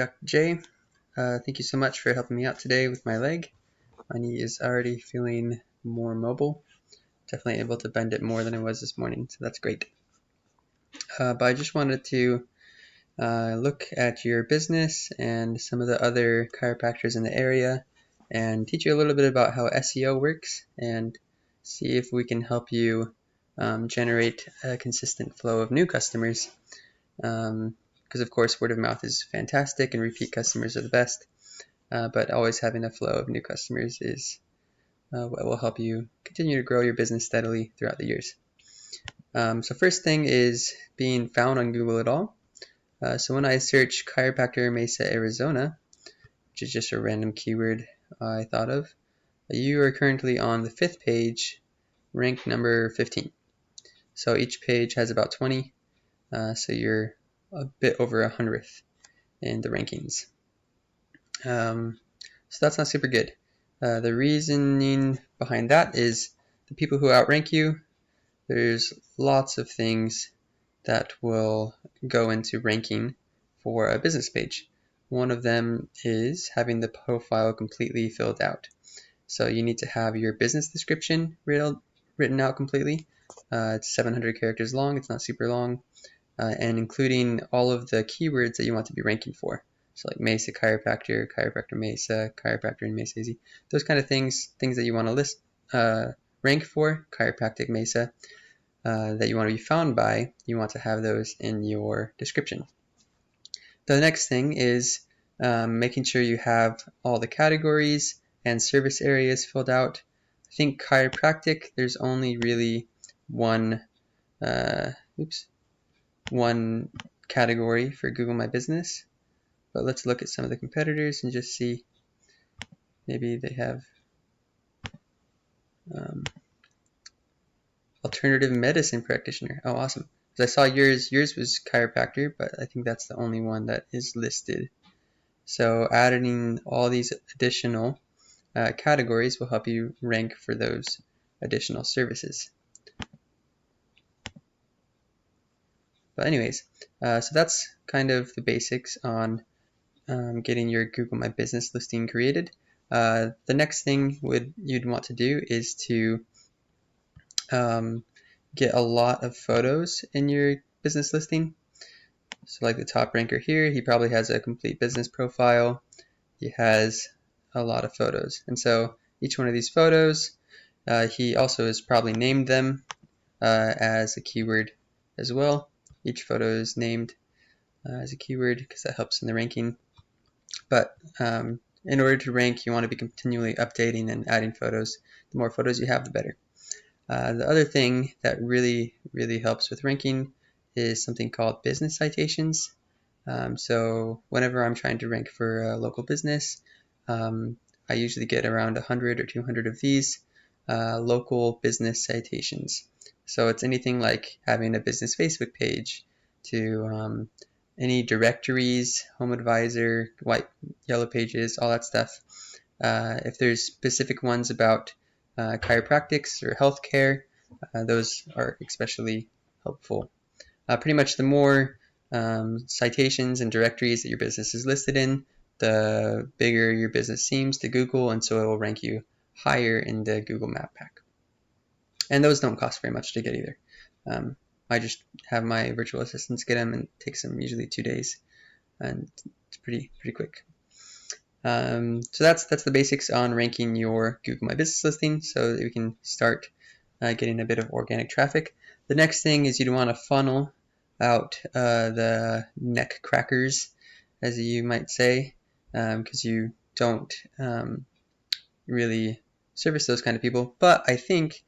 Dr. J, thank you so much for helping me out today with my leg. My knee is already feeling more mobile, definitely able to bend it more than I was this morning, so that's great. But I just wanted to look at your business and some of the other chiropractors in the area and teach you a little bit about how SEO works and see if we can help you generate a consistent flow of new customers. Because of course word of mouth is fantastic and repeat customers are the best, but always having a flow of new customers is what will help you continue to grow your business steadily throughout the years. So first thing is being found on Google at all. So when I search chiropractor Mesa, Arizona, which is just a random keyword I thought of, you are currently on the 5th page, ranked number 15. So each page has about 20, so you're a bit over 100th in the rankings. So that's not super good. The reasoning behind that is the people who outrank you, there's lots of things that will go into ranking for a business page. One of them is having the profile completely filled out. So you need to have your business description written out completely. It's 700 characters long, it's not super long, and including all of the keywords that you want to be ranking for. So like Mesa Chiropractor, Chiropractor Mesa, Chiropractor in Mesa Easy, those kind of things that you want to list, rank for, Chiropractic Mesa, that you want to be found by, you want to have those in your description. The next thing is making sure you have all the categories and service areas filled out. I think chiropractic, there's only really one category for Google My Business, but let's look at some of the competitors and just see. Maybe they have alternative medicine practitioner. Oh, awesome. Because I saw yours was chiropractor, but I think that's the only one that is listed. So adding all these additional categories will help you rank for those additional services. But anyways, so that's kind of the basics on getting your Google My Business listing created. The next thing you'd want to do is to get a lot of photos in your business listing. So like the top ranker here, he probably has a complete business profile. He has a lot of photos. And so each one of these photos, he also has probably named them as a keyword as well. Each photo is named as a keyword because that helps in the ranking. But in order to rank, you want to be continually updating and adding photos. The more photos you have, the better. The other thing that really helps with ranking is something called business citations. So whenever I'm trying to rank for a local business, I usually get around 100 or 200 of these local business citations. So it's anything like having a business Facebook page to any directories, Home Advisor, white, yellow pages, all that stuff. If there's specific ones about chiropractics or healthcare, those are especially helpful. Pretty much the more citations and directories that your business is listed in, the bigger your business seems to Google, and so it will rank you higher in the Google Map Pack. And those don't cost very much to get either. I just have my virtual assistants get them, and it takes them usually 2 days, and it's pretty quick. So that's the basics on ranking your Google My Business listing so that we can start getting a bit of organic traffic. The next thing is you'd want to funnel out the neck crackers, as you might say, because you don't really service those kind of people. But I think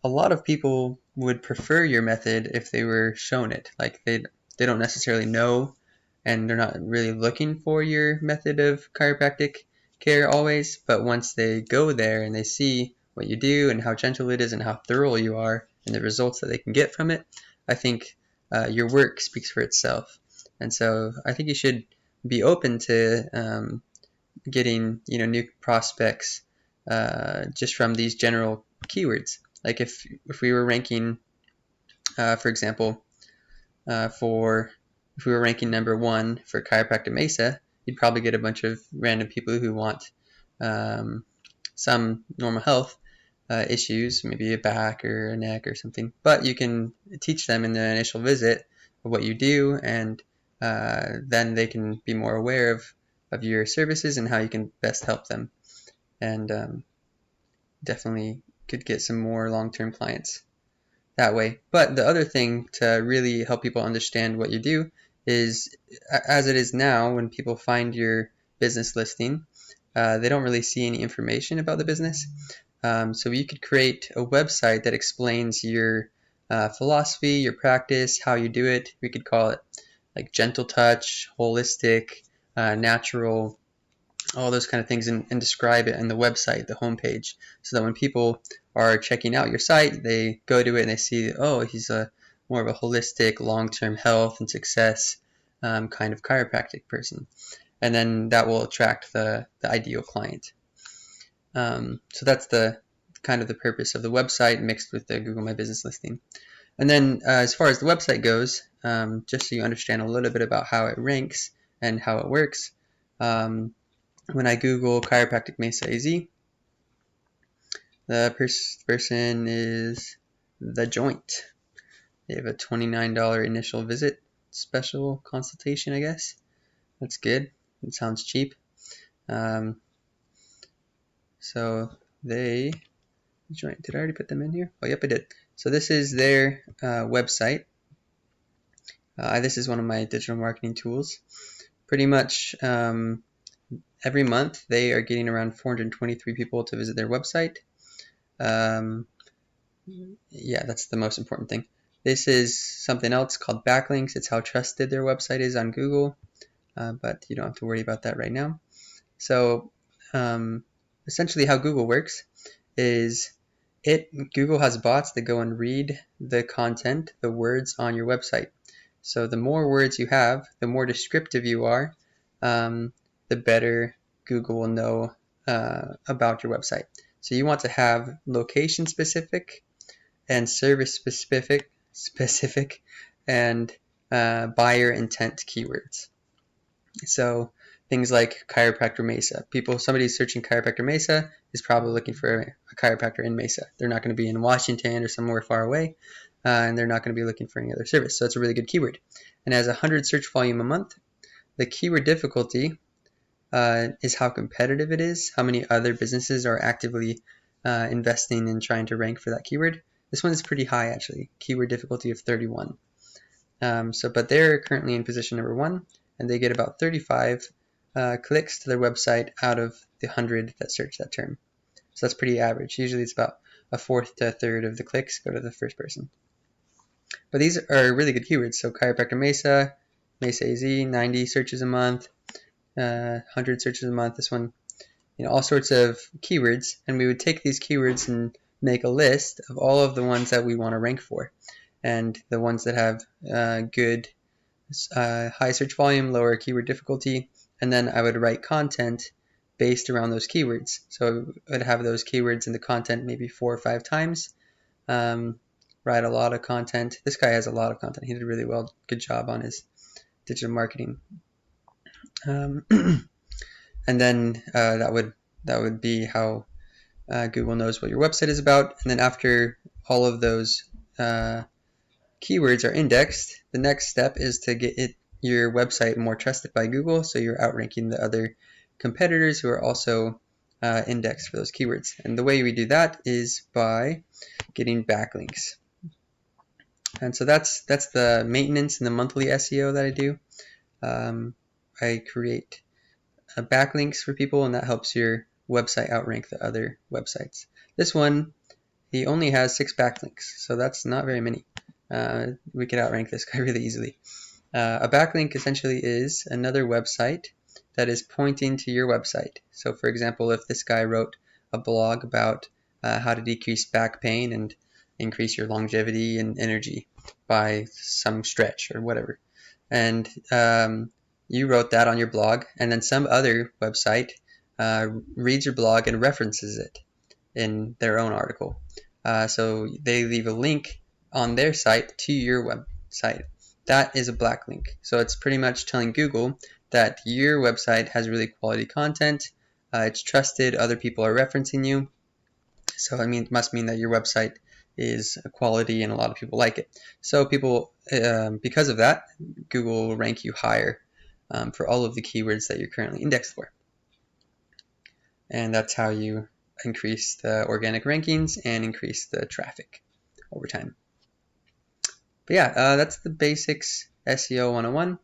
a lot of people would prefer your method if they were shown it. Like they don't necessarily know, and they're not really looking for your method of chiropractic care always, but once they go there and they see what you do and how gentle it is and how thorough you are and the results that they can get from it, I think your work speaks for itself. And so I think you should be open to getting new prospects just from these general keywords. Like if we were ranking, for example, if we were ranking number 1 for Chiropractic Mesa, you'd probably get a bunch of random people who want some normal health issues, maybe a back or a neck or something. But you can teach them in the initial visit of what you do, and then they can be more aware of your services and how you can best help them. And definitely could get some more long-term clients that way. But the other thing to really help people understand what you do is, as it is now, when people find your business listing, they don't really see any information about the business. So you could create a website that explains your philosophy, your practice, how you do it. We could call it like gentle touch, holistic, natural, all those kind of things, and describe it in the website, the homepage, so that when people are checking out your site, they go to it and they see, oh, he's a more of a holistic, long-term health and success kind of chiropractic person. And then that will attract the ideal client. So that's the kind of the purpose of the website mixed with the Google My Business listing. And then as far as the website goes, just so you understand a little bit about how it ranks and how it works, when I Google Chiropractic Mesa AZ, the person is The Joint. They have a $29 initial visit special consultation, I guess. That's good. It sounds cheap. So they, Joint, did I already put them in here? Oh, yep, I did. So this is their website. This is one of my digital marketing tools. Pretty much every month they are getting around 423 people to visit their website. Yeah, that's the most important thing. This is something else called backlinks. It's how trusted their website is on Google, but you don't have to worry about that right now. So essentially how Google works is Google has bots that go and read the content, the words on your website. So the more words you have, the more descriptive you are, the better Google will know about your website. So you want to have location specific and service specific and buyer intent keywords. So things like Chiropractor Mesa. Somebody searching Chiropractor Mesa is probably looking for a chiropractor in Mesa. They're not going to be in Washington or somewhere far away, and they're not going to be looking for any other service. So it's a really good keyword. And it has 100 search volume a month. The keyword difficulty is how competitive it is, how many other businesses are actively investing in trying to rank for that keyword. This one is pretty high, actually, keyword difficulty of 31. But they're currently in position number 1, and they get about 35 clicks to their website out of the 100 that search that term. So that's pretty average. Usually it's about a fourth to a third of the clicks go to the first person. But these are really good keywords. So Chiropractor Mesa, Mesa AZ, 90 searches a month, 100 searches a month. This one, all sorts of keywords. And we would take these keywords and make a list of all of the ones that we want to rank for. And the ones that have good high search volume, lower keyword difficulty, and then I would write content based around those keywords. So I would have those keywords in the content maybe 4 or 5 times. Write a lot of content. This guy has a lot of content. He did really well. Good job on his digital marketing. And then that would be how Google knows what your website is about. And then after all of those keywords are indexed, the next step is to get your website more trusted by Google, so you're outranking the other competitors who are also indexed for those keywords. And the way we do that is by getting backlinks. And so that's the maintenance and the monthly SEO that I do. I create backlinks for people, and that helps your website outrank the other websites. This one, he only has 6 backlinks, so that's not very many. We could outrank this guy really easily. A backlink essentially is another website that is pointing to your website. So for example, if this guy wrote a blog about how to decrease back pain and increase your longevity and energy by some stretch or whatever, and you wrote that on your blog, and then some other website reads your blog and references it in their own article. So they leave a link on their site to your website. That is a backlink. So it's pretty much telling Google that your website has really quality content, it's trusted, other people are referencing you. So it must mean that your website is a quality and a lot of people like it. So people, because of that, Google will rank you higher for all of the keywords that you're currently indexed for. And that's how you increase the organic rankings and increase the traffic over time. But yeah, that's the basics SEO 101.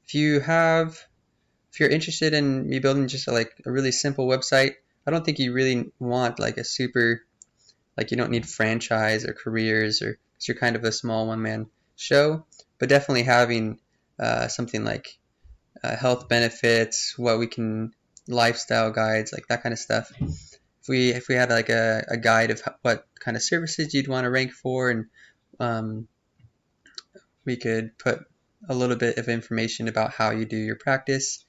If you're interested in me building just a really simple website, I don't think you really want like a super, like you don't need franchise or careers, or because you're kind of a small one-man show, but definitely having something like health benefits, lifestyle guides, like that kind of stuff. If we had like a guide of what kind of services you'd want to rank for, and um, we could put a little bit of information about how you do your practice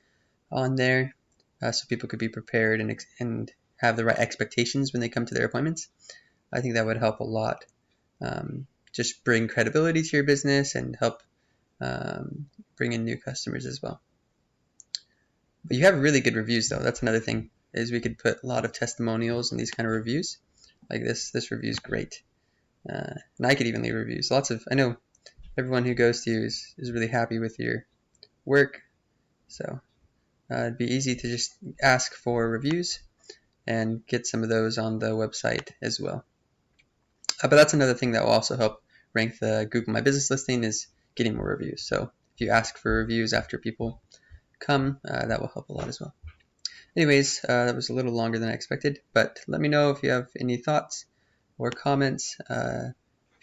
on there, so people could be prepared and have the right expectations when they come to their appointments. I think that would help a lot. Just bring credibility to your business and help bring in new customers as well. But you have really good reviews though. That's another thing, is we could put a lot of testimonials in these kind of reviews. Like this review is great. And I could even leave reviews. I know everyone who goes to you is really happy with your work. So it'd be easy to just ask for reviews and get some of those on the website as well. But that's another thing that will also help rank the Google My Business listing, is getting more reviews. So if you ask for reviews after people come, that will help a lot as well. Anyways, that was a little longer than I expected, but let me know if you have any thoughts or comments. If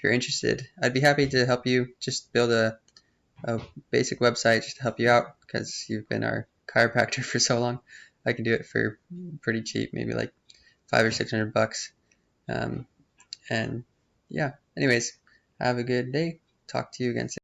you're interested, I'd be happy to help you just build a basic website just to help you out, because you've been our chiropractor for so long. I can do it for pretty cheap, maybe like $500 or $600. And yeah, anyways, have a good day. Talk to you again soon.